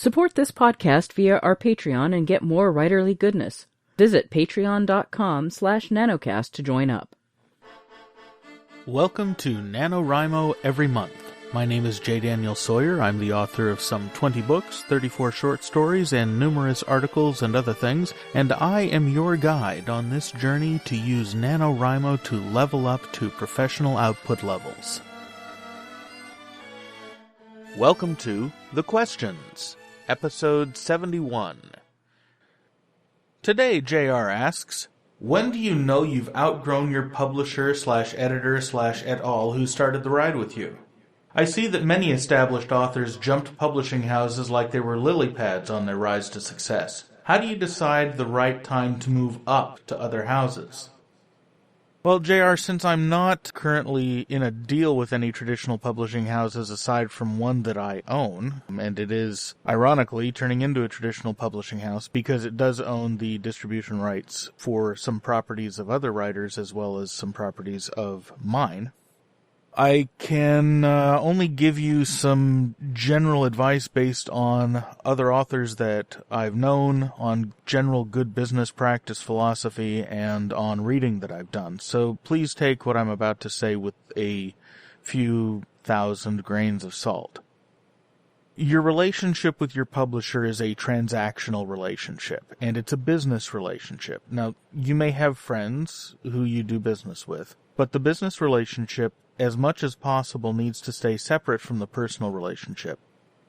Support this podcast via our Patreon and get more writerly goodness. Visit patreon.com/nanocast to join up. Welcome to NaNoWriMo Every Month. My name is J. Daniel Sawyer. I'm the author of some 20 books, 34 short stories, and numerous articles and other things, and I am your guide on this journey to use NaNoWriMo to level up to professional output levels. Welcome to The Questions, Episode 71. Today, JR asks, when do you know you've outgrown your publisher/editor/et al. Who started the ride with you? I see that many established authors jumped publishing houses like they were lily pads on their rise to success. How do you decide the right time to move up to other houses? Well, JR, since I'm not currently in a deal with any traditional publishing houses aside from one that I own, and it is, ironically, turning into a traditional publishing house because it does own the distribution rights for some properties of other writers as well as some properties of mine, I can only give you some general advice based on other authors that I've known, on general good business practice philosophy, and on reading that I've done. So please take what I'm about to say with a few thousand grains of salt. Your relationship with your publisher is a transactional relationship, and it's a business relationship. Now, you may have friends who you do business with, but the business relationship, as much as possible, needs to stay separate from the personal relationship.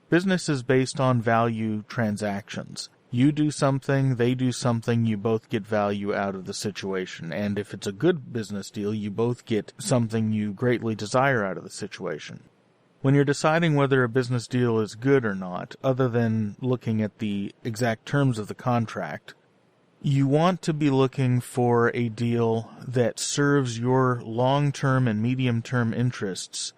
Business is based on value transactions. You do something, they do something, you both get value out of the situation. And if it's a good business deal, you both get something you greatly desire out of the situation. When you're deciding whether a business deal is good or not, other than looking at the exact terms of the contract, you want to be looking for a deal that serves your long-term and medium-term interests.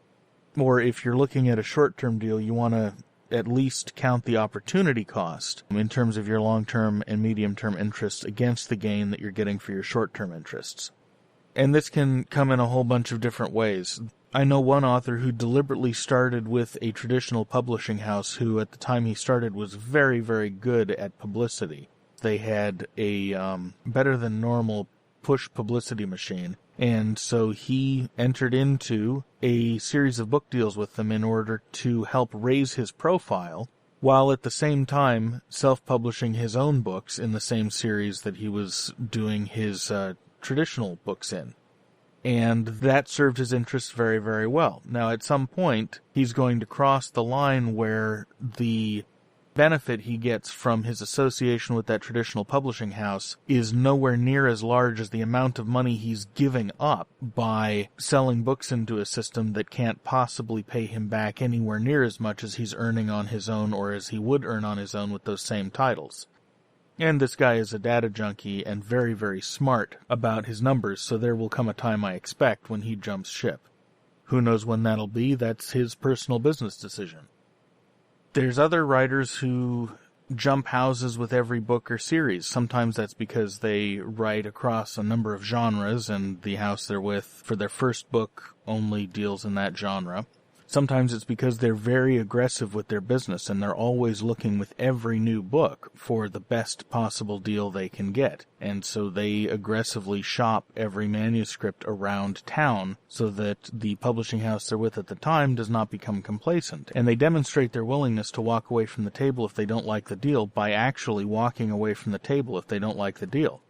Or if you're looking at a short-term deal, you want to at least count the opportunity cost in terms of your long-term and medium-term interests against the gain that you're getting for your short-term interests. And this can come in a whole bunch of different ways. I know one author who deliberately started with a traditional publishing house who, at the time he started, was very, very good at publicity. They had a better than normal push publicity machine, and so he entered into a series of book deals with them in order to help raise his profile, while at the same time self-publishing his own books in the same series that he was doing his traditional books in. And that served his interests very, very well. Now, at some point, he's going to cross the line where the benefit he gets from his association with that traditional publishing house is nowhere near as large as the amount of money he's giving up by selling books into a system that can't possibly pay him back anywhere near as much as he's earning on his own or as he would earn on his own with those same titles. And this guy is a data junkie and very, very smart about his numbers, so there will come a time, I expect, when he jumps ship. Who knows when that'll be? That's his personal business decision. There's other writers who jump houses with every book or series. Sometimes that's because they write across a number of genres and the house they're with for their first book only deals in that genre. Sometimes it's because they're very aggressive with their business and they're always looking with every new book for the best possible deal they can get. And so they aggressively shop every manuscript around town so that the publishing house they're with at the time does not become complacent. And they demonstrate their willingness to walk away from the table if they don't like the deal by actually walking away from the table if they don't like the deal.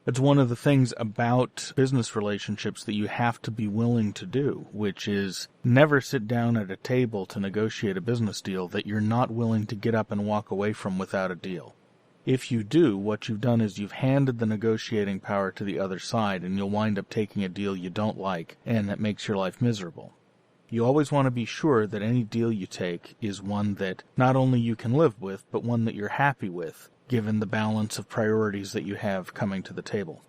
It's one of the things about business relationships that you have to be willing to do, which is never sit down at a table to negotiate a business deal that you're not willing to get up and walk away from without a deal. If you do, what you've done is you've handed the negotiating power to the other side, and you'll wind up taking a deal you don't like, and that makes your life miserable. You always want to be sure that any deal you take is one that not only you can live with, but one that you're happy with, given the balance of priorities that you have coming to the table.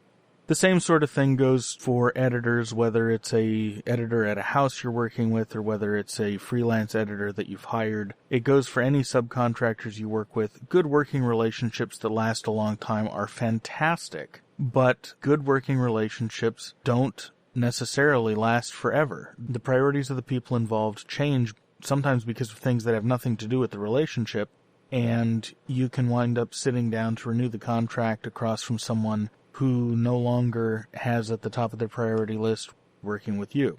The same sort of thing goes for editors, whether it's a editor at a house you're working with or whether it's a freelance editor that you've hired. It goes for any subcontractors you work with. Good working relationships that last a long time are fantastic, but good working relationships don't necessarily last forever. The priorities of the people involved change, sometimes because of things that have nothing to do with the relationship, and you can wind up sitting down to renew the contract across from someone who no longer has at the top of their priority list working with you,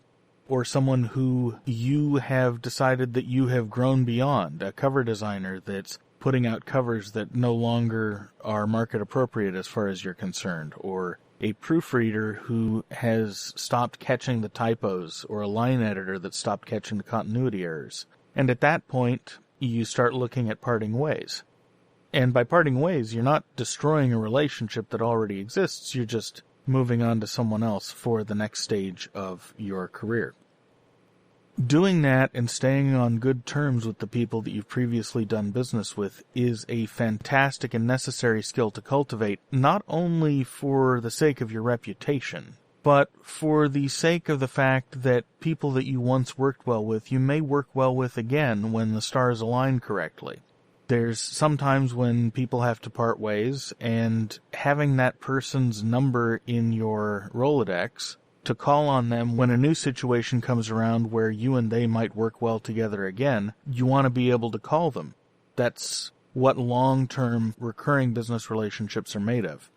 or someone who you have decided that you have grown beyond, a cover designer that's putting out covers that no longer are market appropriate as far as you're concerned, or a proofreader who has stopped catching the typos, or a line editor that stopped catching the continuity errors. And at that point, you start looking at parting ways. And by parting ways, you're not destroying a relationship that already exists, you're just moving on to someone else for the next stage of your career. Doing that and staying on good terms with the people that you've previously done business with is a fantastic and necessary skill to cultivate, not only for the sake of your reputation, but for the sake of the fact that people that you once worked well with, you may work well with again when the stars align correctly. There's sometimes when people have to part ways, and having that person's number in your Rolodex to call on them when a new situation comes around where you and they might work well together again, you want to be able to call them. That's what long-term recurring business relationships are made of.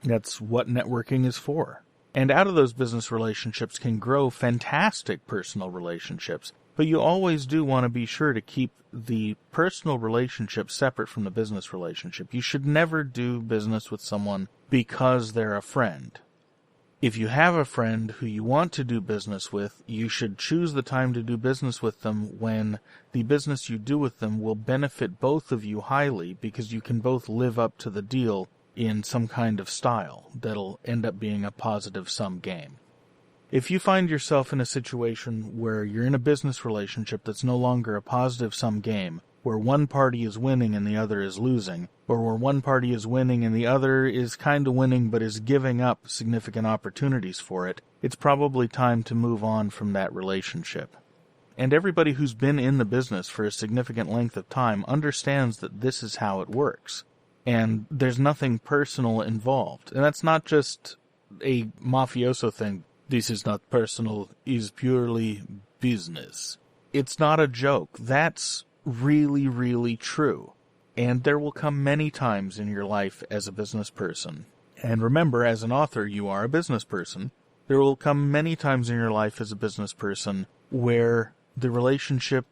That's what networking is for. And out of those business relationships can grow fantastic personal relationships. But you always do want to be sure to keep the personal relationship separate from the business relationship. You should never do business with someone because they're a friend. If you have a friend who you want to do business with, you should choose the time to do business with them when the business you do with them will benefit both of you highly, because you can both live up to the deal in some kind of style that'll end up being a positive-sum game. If you find yourself in a situation where you're in a business relationship that's no longer a positive-sum game, where one party is winning and the other is losing, or where one party is winning and the other is kind of winning but is giving up significant opportunities for it, it's probably time to move on from that relationship. And everybody who's been in the business for a significant length of time understands that this is how it works. And there's nothing personal involved. And that's not just a mafioso thing. This is not personal, is purely business. It's not a joke. That's really, really true. And there will come many times in your life as a business person. And remember, as an author, you are a business person. There will come many times in your life as a business person where the relationship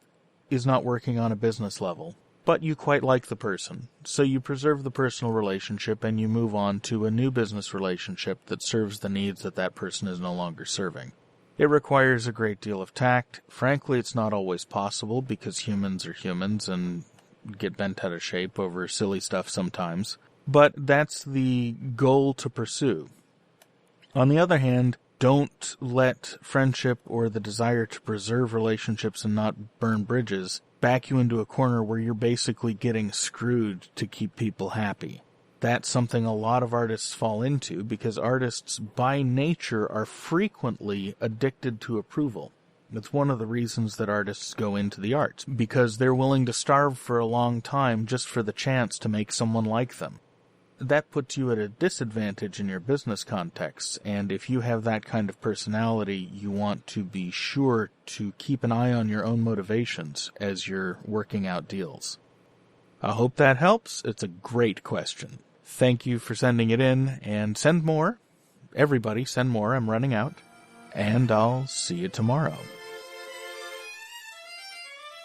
is not working on a business level, but you quite like the person. So you preserve the personal relationship and you move on to a new business relationship that serves the needs that that person is no longer serving. It requires a great deal of tact. Frankly, it's not always possible because humans are humans and get bent out of shape over silly stuff sometimes. But that's the goal to pursue. On the other hand, don't let friendship or the desire to preserve relationships and not burn bridges back you into a corner where you're basically getting screwed to keep people happy. That's something a lot of artists fall into because artists by nature are frequently addicted to approval. It's one of the reasons that artists go into the arts, because they're willing to starve for a long time just for the chance to make someone like them. That puts you at a disadvantage in your business context, and if you have that kind of personality, you want to be sure to keep an eye on your own motivations as you're working out deals. I hope that helps. It's a great question. Thank you for sending it in, and send more. Everybody, send more. I'm running out. And I'll see you tomorrow.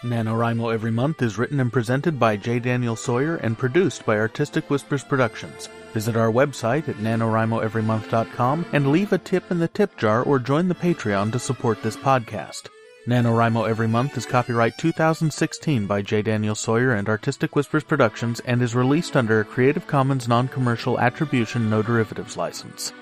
NaNoWriMo Every Month is written and presented by J. Daniel Sawyer and produced by Artistic Whispers Productions. Visit our website at nanowrimoeverymonth.com and leave a tip in the tip jar or join the Patreon to support this podcast. NaNoWriMo Every Month is copyright 2016 by J. Daniel Sawyer and Artistic Whispers Productions and is released under a Creative Commons Non-Commercial Attribution No Derivatives license.